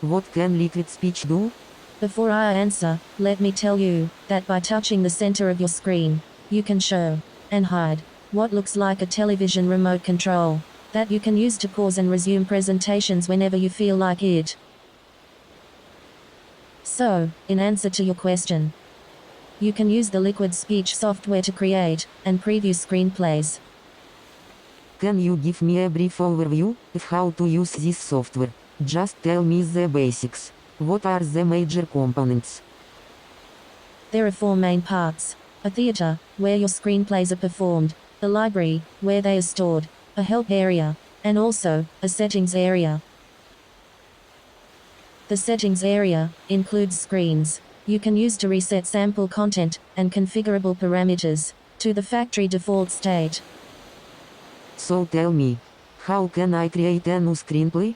What can Liquidspeech do? Before I answer, let me tell you that by touching the center of your screen, you can show and hide what looks like a television remote control that you can use to pause and resume presentations whenever you feel like it. So, in answer to your question, you can use the Liquidspeech software to create and preview screenplays. Can you give me a brief overview of how to use this software? Just tell me the basics. What are the major components? There are 4 main parts: a theater, where your screenplays are performed, a library, where they are stored, a help area, and also a settings area. The settings area includes screens you can use to reset sample content and configurable parameters to the factory default state. So tell me, how can I create a new screenplay?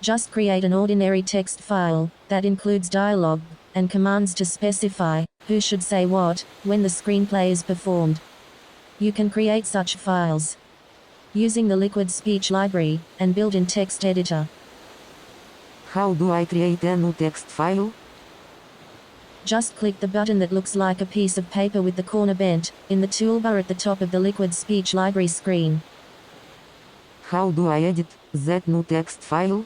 Just create an ordinary text file that includes dialogue and commands to specify who should say what when the screenplay is performed. You can create such files using the Liquidspeech library and built-in text editor. How do I create a new text file? Just click the button that looks like a piece of paper with the corner bent in the toolbar at the top of the Liquidspeech library screen. How do I edit that new text file?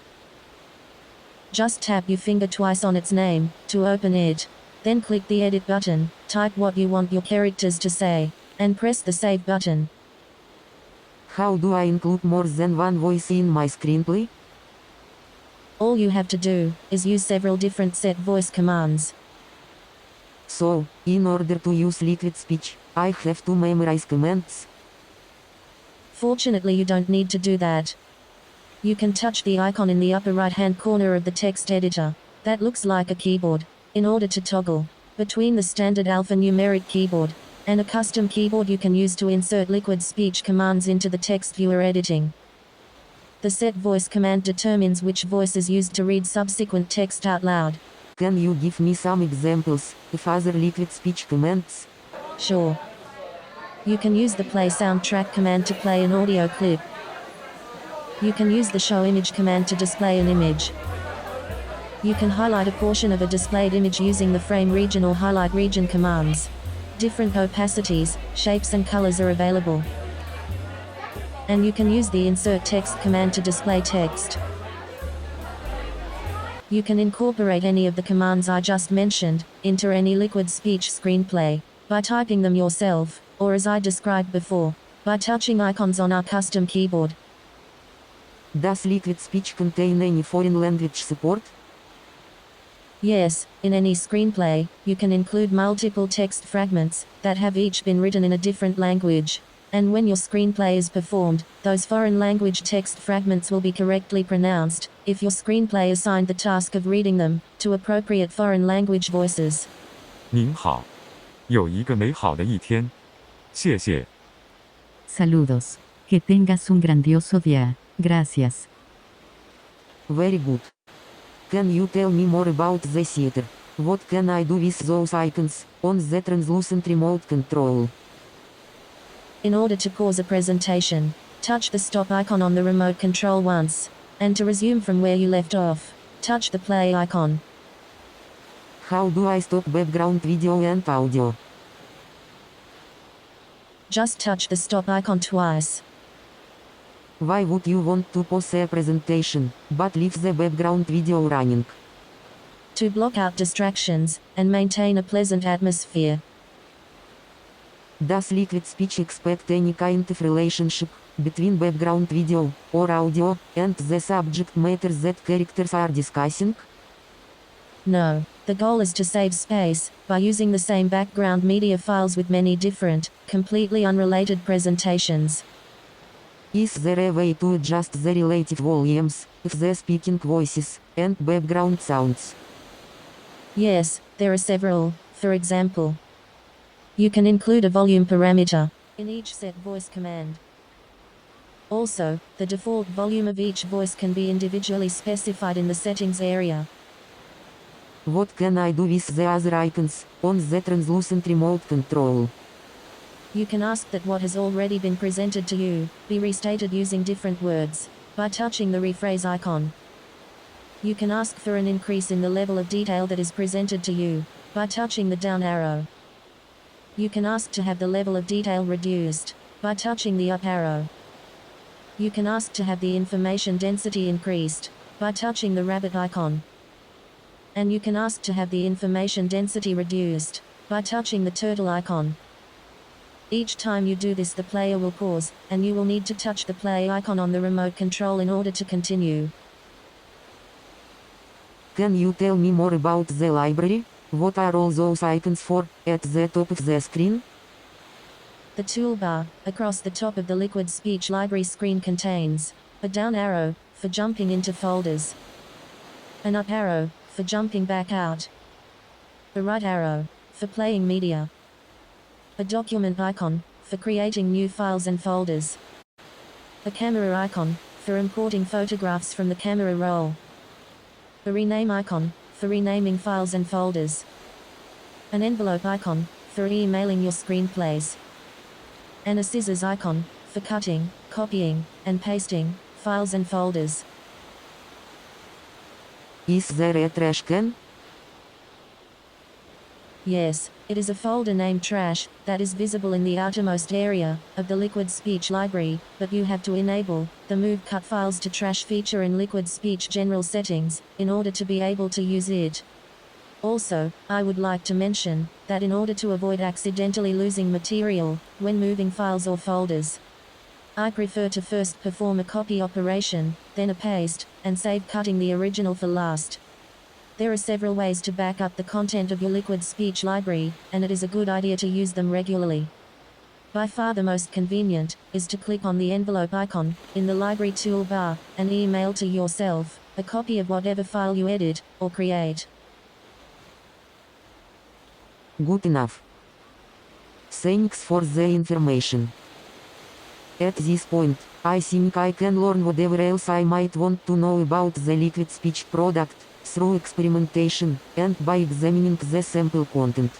Just tap your finger twice on its name to open it. Then click the edit button, type what you want your characters to say, and press the save button. How do I include more than one voice in my screenplay? All you have to do is use several different set voice commands. So, in order to use Liquidspeech, I have to memorize commands. Fortunately, you don't need to do that. You can touch the icon in the upper right-hand corner of the text editor that looks like a keyboard in order to toggle between the standard alphanumeric keyboard and a custom keyboard you can use to insert Liquidspeech commands into the text viewer editing. The set voice command determines which voice is used to read subsequent text out loud. Can you give me some examples of other Liquidspeech commands? Sure. You can use the play soundtrack command to play an audio clip. You can use the show image command to display an image. You can highlight a portion of a displayed image using the frame region or highlight region commands. Different opacities, shapes and colors are available. And you can use the insert text command to display text. You can incorporate any of the commands I just mentioned into any Liquidspeech screenplay by typing them yourself, or as I described before, by touching icons on our custom keyboard. Does Liquidspeech contain any foreign language support? Yes, in any screenplay, you can include multiple text fragments that have each been written in a different language. And when your screenplay is performed, those foreign language text fragments will be correctly pronounced if your screenplay assigned the task of reading them to appropriate foreign language voices. 您好，有一个美好的一天，谢谢。 Saludos. Que tengas un grandioso día. Gracias. Very good. Can you tell me more about the theater? What can I do with those icons on the translucent remote control? In order to pause a presentation, touch the stop icon on the remote control once, and to resume from where you left off, touch the play icon. How do I stop background video and audio? Just touch the stop icon twice. Why would you want to pause a presentation, but leave the background video running? To block out distractions and maintain a pleasant atmosphere. Does Liquidspeech expect any kind of relationship between background video or audio and the subject matter that characters are discussing? No, the goal is to save space by using the same background media files with many different, completely unrelated presentations. Is there a way to adjust the relative volumes of the speaking voices and background sounds? Yes, there are several. For example, you can include a volume parameter in each set voice command. Also, the default volume of each voice can be individually specified in the settings area. What can I do with the other icons on the translucent remote control? You can ask that what has already been presented to you be restated using different words by touching the rephrase icon. You can ask for an increase in the level of detail that is presented to you by touching the down arrow. You can ask to have the level of detail reduced by touching the up arrow. You can ask to have the information density increased by touching the rabbit icon. And you can ask to have the information density reduced by touching the turtle icon. Each time you do this, the player will pause, and you will need to touch the play icon on the remote control in order to continue. Can you tell me more about the library? What are all those icons for, at the top of the screen? The toolbar, across the top of the Liquidspeech library screen contains a down arrow, for jumping into folders, an up arrow, for jumping back out, the right arrow, for playing media, a document icon, for creating new files and folders, a camera icon, for importing photographs from the camera roll, a rename icon, for renaming files and folders, an envelope icon, for emailing your screenplays, and a scissors icon, for cutting, copying, and pasting files and folders. Is there a trash can? Yes, it is a folder named Trash that is visible in the outermost area of the Liquidspeech library, but you have to enable the Move Cut Files to Trash feature in Liquidspeech general settings in order to be able to use it. Also, I would like to mention that in order to avoid accidentally losing material when moving files or folders, I prefer to first perform a copy operation, then a paste, and save cutting the original for last. There are several ways to back up the content of your Liquidspeech library, and it is a good idea to use them regularly. By far the most convenient is to click on the envelope icon in the library toolbar and email to yourself a copy of whatever file you edit or create. Good enough. Thanks for the information. At this point, I think I can learn whatever else I might want to know about the Liquidspeech product, through experimentation, and by examining the sample content.